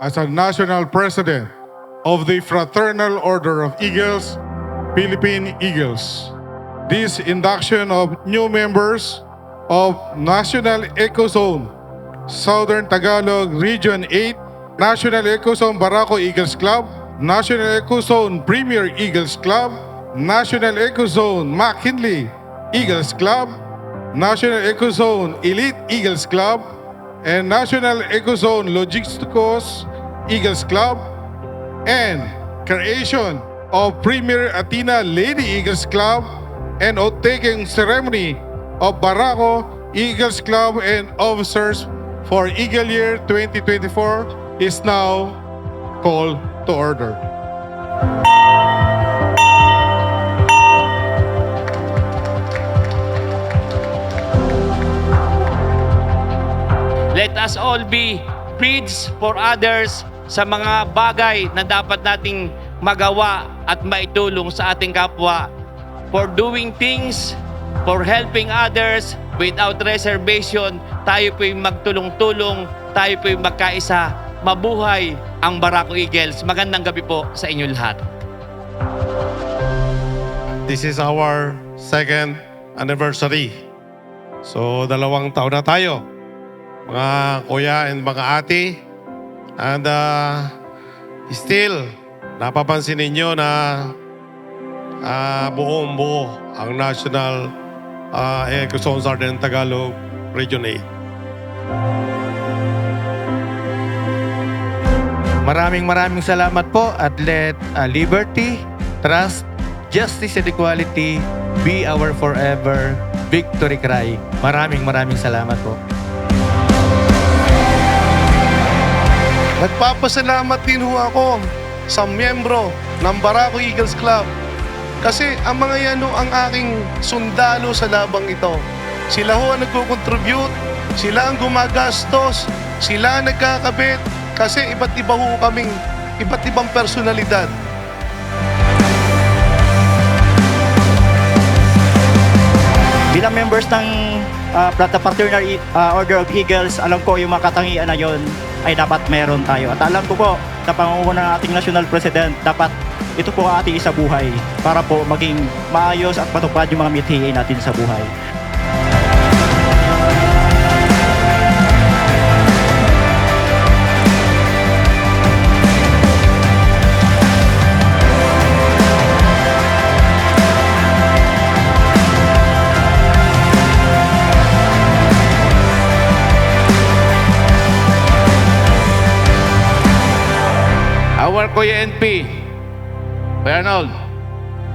as a National President of the Fraternal Order of Eagles, Philippine Eagles. This induction of new members of National Ecozone, Southern Tagalog Region 8, National Ecozone Barako Eagles Club, National Ecozone Premier Eagles Club, National Ecozone McKinley Eagles Club, National Ecozone Elite Eagles Club, and National Ecozone Logisticos Eagles Club, and creation of Premier Athena Lady Eagles Club, and oath-taking ceremony of Barako Eagles Club and officers for Eagle Year 2024 is now called to order. Let us all be bridges for others sa mga bagay na dapat nating magawa at maitulong sa ating kapwa. For doing things, for helping others without reservation, tayo po'y magtulong-tulong, tayo po'y magkaisa. Mabuhay ang Barako Eagles. Magandang gabi po sa inyo lahat. This is our second anniversary. So, 2 taon na tayo, mga kuya and mga ate. And still, napapansin ninyo na buong-buo ang National Ecozone Southern Tagalog Region 8. Maraming salamat po at let liberty, trust, justice and equality be our forever victory cry. Maraming salamat po. Nagpapasalamat din ho ako sa miyembro ng Barako Eagles Club kasi ang mga yan ho ang aking sundalo sa labang ito. Sila ho ang nagko-contribute, sila ang gumagastos, sila ang nagkakabit kasi iba't iba ho kaming iba't ibang personalidad. Bilang members ng Fraternal Order of Eagles, alam ko yung mga katangian na yon ay dapat meron tayo. At alam ko po, sa pangunguna ng ating National President, dapat ito po ang ating isabuhay para po maging maayos at matupad yung mga mithiin natin sa buhay. Our Kuya NP, Kuya Arnold,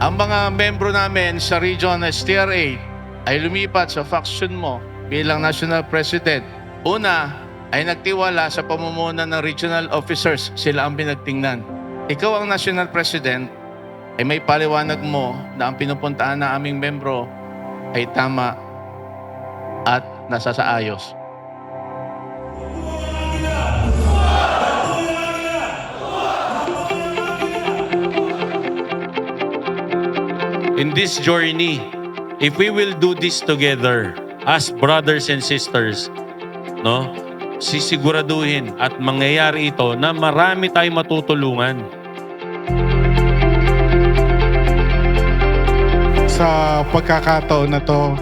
ang mga membro namin sa Region STR8 ay lumipat sa faction mo bilang National President. Una ay nagtiwala sa pamumuno ng regional officers, sila ang pinagtingnan. Ikaw ang National President, ay may paliwanag mo na ang pinupuntaan na aming membro ay tama at nasa sa ayos. In this journey, if we will do this together as brothers and sisters, no, sisiguraduhin at mangyayari ito na marami tayong matutulungan. Sa pagkakataon na to,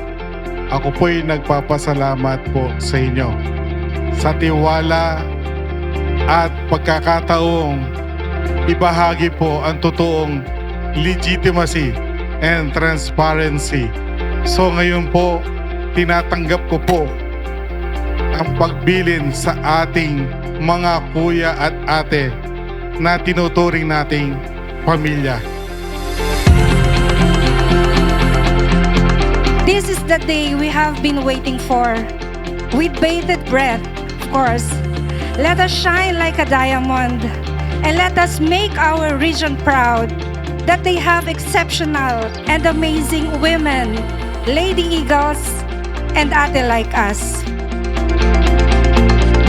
ako po'y nagpapasalamat po sa inyo sa tiwala at pagkakataong ibahagi po ang totoong legitimacy and transparency. So ngayon po, tinatanggap ko po ang pagbilin sa ating mga kuya at ate na tinuturing nating pamilya. This is the day we have been waiting for. With bated breath, of course. Let us shine like a diamond and let us make our region proud that they have exceptional and amazing women, Lady Eagles, and ate like us.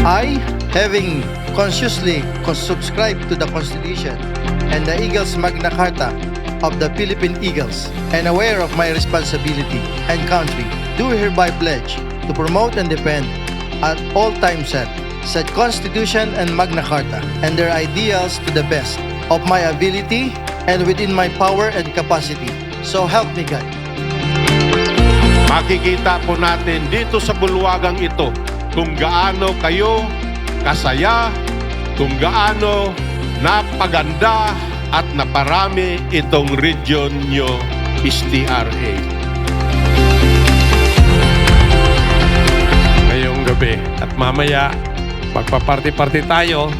I, having consciously subscribed to the Constitution and the Eagles Magna Carta of the Philippine Eagles, and aware of my responsibility and country, do hereby pledge to promote and defend at all times set sa Constitution and Magna Carta and their ideals to the best of my ability and within my power and capacity. So help me God. Makikita po natin dito sa bulwagang ito kung gaano kayo kasaya, kung gaano napaganda at naparami itong region nyo, STRA. Ngayong gabi at mamaya magpa-party-party tayo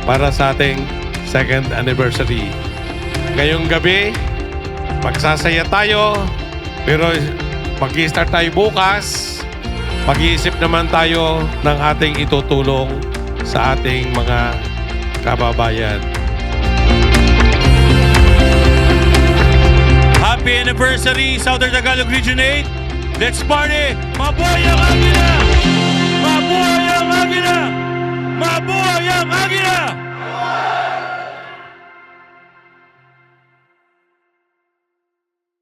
para sa ating second anniversary. Ngayong gabi, magsasaya tayo, pero mag-i-start tayo bukas. Mag-iisip naman tayo ng ating itutulong sa ating mga kababayan. Happy anniversary, Southern Tagalog Region 8. Let's party! Mabuhay ang Agila! Mabuhay ang Agila! Mabuhay ang Agila!